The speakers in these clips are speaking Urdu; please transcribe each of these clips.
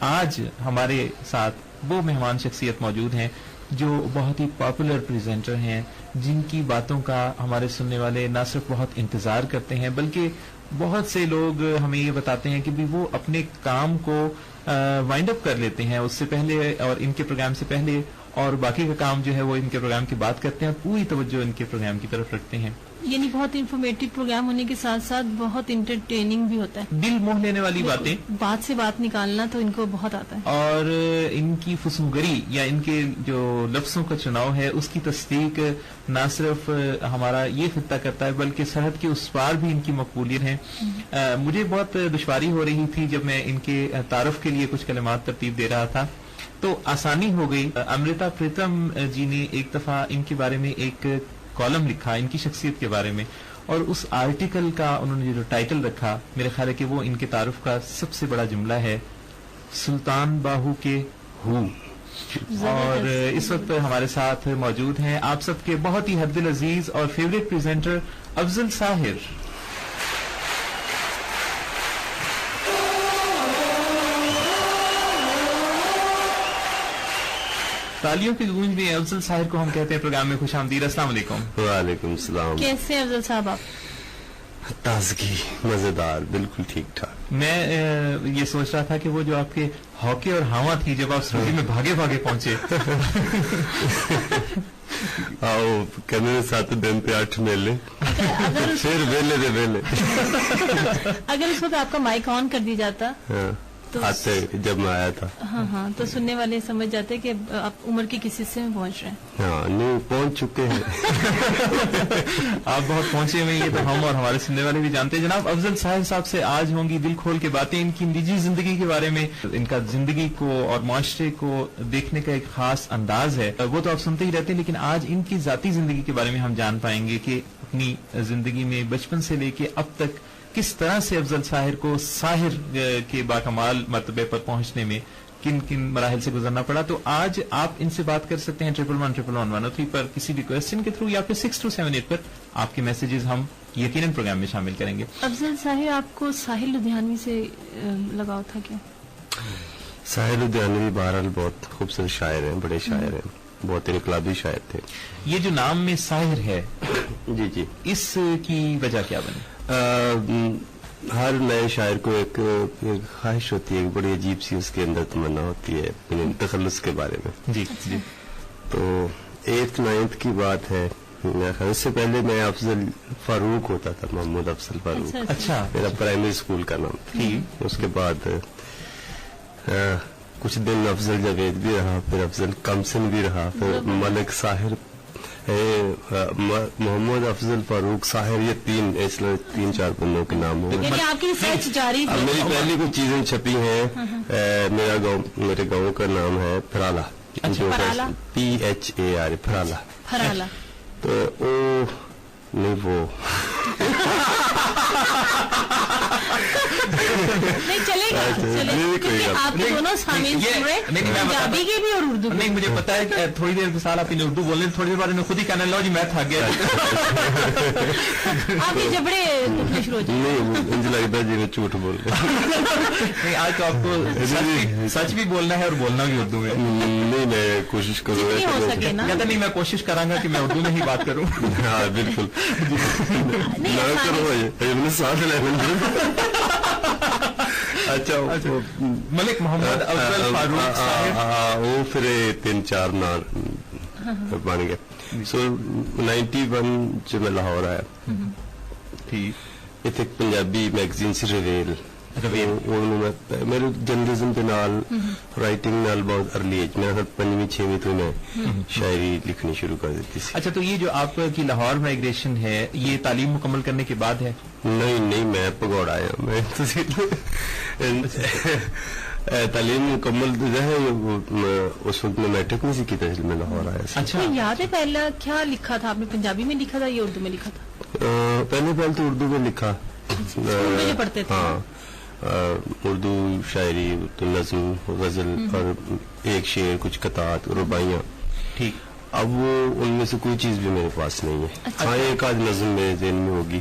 آج ہمارے ساتھ وہ مہمان شخصیت موجود ہیں جو بہت ہی پاپولر پریزنٹر ہیں، جن کی باتوں کا ہمارے سننے والے نہ صرف بہت انتظار کرتے ہیں بلکہ بہت سے لوگ ہمیں یہ بتاتے ہیں کہ بھی وہ اپنے کام کو وائنڈ اپ کر لیتے ہیں اس سے پہلے اور ان کے پروگرام سے پہلے، اور باقی کا کام جو ہے وہ ان کے پروگرام کی بات کرتے ہیں اور پوری توجہ ان کے پروگرام کی طرف رکھتے ہیں. یعنی بہت انفارمیٹیو پروگرام ہونے کے ساتھ ساتھ بہت انٹرٹیننگ بھی ہوتا ہے، دل موہ لینے والی باتیں، بات سے بات نکالنا تو ان کو بہت آتا ہے. اور ان کی فسوگری یا ان کے جو لفظوں کا چناؤ ہے اس کی تصدیق نہ صرف ہمارا یہ خطہ کرتا ہے بلکہ سرحد کے اس پار بھی ان کی مقبولیت ہیں. مجھے بہت دشواری ہو رہی تھی جب میں ان کے تعارف کے لیے کچھ کلمات ترتیب دے رہا تھا تو آسانی ہو گئی. امرتا پریتم جی نے ایک دفعہ ان کے بارے میں ایک کالم لکھا ان کی شخصیت کے بارے میں، اور اس آرٹیکل کا انہوں نے جو ٹائٹل رکھا میرے خیال ہے کہ وہ ان کے تعارف کا سب سے بڑا جملہ ہے، سلطان باہو کے ہو. اور اس وقت ہمارے ساتھ موجود ہیں آپ سب کے بہت ہی حد العزیز اور فیوریٹ پریزنٹر افضل ساحر. تالیوں کی گونج میں افضل ساحر کو ہم کہتے ہیں پروگرام میں خوش آمدید. السلام علیکم. وعلیکم السلام. کیسے افضل صاحب آپ؟ تازگی، مزیدار، بالکل ٹھیک ٹھاک. میں یہ سوچ رہا تھا کہ وہ جو آپ کے ہاکی اور ہاواں تھی جب آپ اسٹوڈیو میں بھاگے بھاگے پہنچے آؤ کہنے سات دن پہ 8 میلے پھر ویلے دے ویلے. اگر اس وقت آپ کا مائک آن کر دیا جاتا آتے جب میں آیا تھا، ہاں تو سننے والے سمجھ جاتے کہ آپ عمر کے کس حصے میں پہنچ رہے ہیں. ہاں نہیں پہنچ چکے ہیں. آپ بہت پہنچے ہوئے یہ تو ہم اور ہمارے سننے والے بھی جانتے ہیں. جناب افضل ساحر صاحب سے آج ہوں گی دل کھول کے باتیں ان کی نجی زندگی کے بارے میں. ان کا زندگی کو اور معاشرے کو دیکھنے کا ایک خاص انداز ہے، وہ تو آپ سنتے ہی رہتے ہیں، لیکن آج ان کی ذاتی زندگی کے بارے میں ہم جان پائیں گے کہ اپنی زندگی میں بچپن سے لے کے اب تک کس طرح سے افضل ساحر کو ساحر کے باکمال مرتبے پر پہنچنے میں کن کن مراحل سے گزرنا پڑا. تو آج آپ ان سے بات کر سکتے ہیں 1111103 پر کسی بھی کوسچن کے تھرو یا پھر 6278 پر. آپ کے میسیجز ہم یقیناً پروگرام میں شامل کریں گے. افضل ساحر آپ کو ساحل لدھیانوی سے لگاؤ تھا کیا؟ ساحل لدھیانوی بہرحال بہت خوبصورت شاعر ہیں، بڑے شاعر ہیں، بہت انقلابی شاعر تھے. یہ جو نام میں ساحر ہے جی جی، اس کی وجہ کیا بنی؟ ہر نئے شاعر کو ایک خواہش ہوتی ہے، ایک بڑی عجیب سی اس کے اندر تمنا ہوتی ہے تخلص کے بارے میں. جی جی. تو 8th 9th کی بات ہے، اس سے پہلے میں افضل فاروق ہوتا تھا، محمد افضل فاروق. اچھا. میرا پرائمری اسکول کا نام تھا. اس کے بعد کچھ دن افضل جاوید بھی رہا، پھر افضل کمسن بھی رہا، پھر ملک ساحر، محمد افضل فاروق ساحر، یہ 3-4 بندوں کے نام ہوئے. آپ کی ریسرچ جاری ہے. میری پہلی کچھ چیزیں چھپی ہیں. میرے گاؤں کا نام ہے پھرالا، جو PHAR پھرالا. تو نہیں وہ نہیں چلے گا، آپ کے دونوں سامعین سن رہے پنجابی کے بھی اور اردو. نہیں مجھے پتا ہے کہ تھوڑی دیر مثال آپ اردو بولنے، تھوڑی دیر بعد میں خود ہی کہنے لو جی میں تھک گیا. آپ کے جبڑے دکھنے شروع ہو جائیں. نہیں مجھے لگتا ہے جی میں جھوٹ بول رہا ہوں. نہیں آج تو آپ کو سچ بھی بولنا ہے اور بولنا بھی اردو میں. نہیں میں کوشش کروں گا. کہتا نہیں میں کوشش کروں گا کہ میں اردو میں ہی بات کروں. ہاں بالکل کرو ساتھ لے. اچھا ملک محمد افضل فاروق صاحب وہ پھر 3-4 نام بن گئے. سو 91 جو میں لاہور آیا ٹھیک، اتنے پنجابی میگزین سی رویل میرے جرنلزم کے نال رائٹنگ نال بہت ارلی ایج میں 5ویں-6ویں تو میں شاعری لکھنی شروع کر دیتی تھی. اچھا تو یہ جو آپ کی لاہور مائگریشن ہے یہ تعلیم مکمل کرنے کے بعد ہے؟ نہیں میں پگوڑ آیا. میں تعلیم مکمل جو ہے اس وقت میں میٹرک میں کی تھی میں لاہور آیا. اچھا یاد ہے پہلا کیا لکھا تھا آپ نے؟ پنجابی میں لکھا تھا یا اردو میں لکھا تھا؟ پہلے تو اردو میں لکھا. پڑھتے تھے؟ ہاں اردو شاعری، نظم، غزل اور ایک شعر، کچھ قطعات، رباعیاں. ٹھیک. اب وہ ان میں سے کوئی چیز بھی میرے پاس نہیں ہے. ہاں ایک آدھ نظم میرے ذہن میں ہوگی.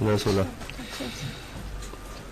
15-16।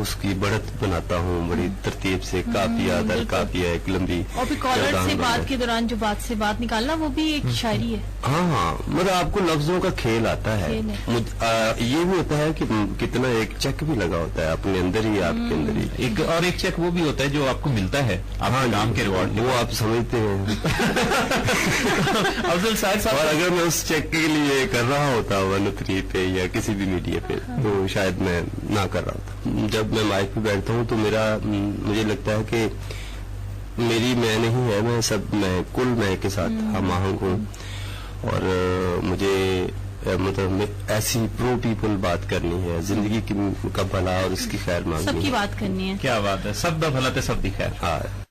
اس کی بڑھت بناتا ہوں بڑی ترتیب سے، کافیہ در کافیہ ایک لمبی. اور پھر کالر سے بات کے دوران جو بات سے بات نکالنا وہ بھی ایک شاعری ہے. ہاں مطلب آپ کو لفظوں کا کھیل آتا ہے. یہ بھی ہوتا ہے کہ کتنا ایک چیک بھی لگا ہوتا ہے اپنے اندر ہی، آپ کے اندر ہی. اور ایک چیک وہ بھی ہوتا ہے جو آپ کو ملتا ہے نام کے ریوارڈ، وہ آپ سمجھتے ہیں. افضل سعید صاحب، اور اگر میں اس چیک کے لیے کر رہا ہوتا 103 پہ یا کسی بھی میڈیا پہ تو شاید میں نہ کر رہا ہوتا. جب میں مائک پہ بیٹھتا ہوں تو مجھے لگتا ہے کہ میری میں نہیں ہے، میں کل میں کے ساتھ ہم آہنگ ہوں. اور مجھے مطلب ایسی پرو پیپل بات کرنی ہے، زندگی کا بھلا اور اس کی خیر مانگنی ہے، سب کی بات کرنی ہے. کیا بات ہے، سب دا بھلا تے سب دی خیر. ہاں.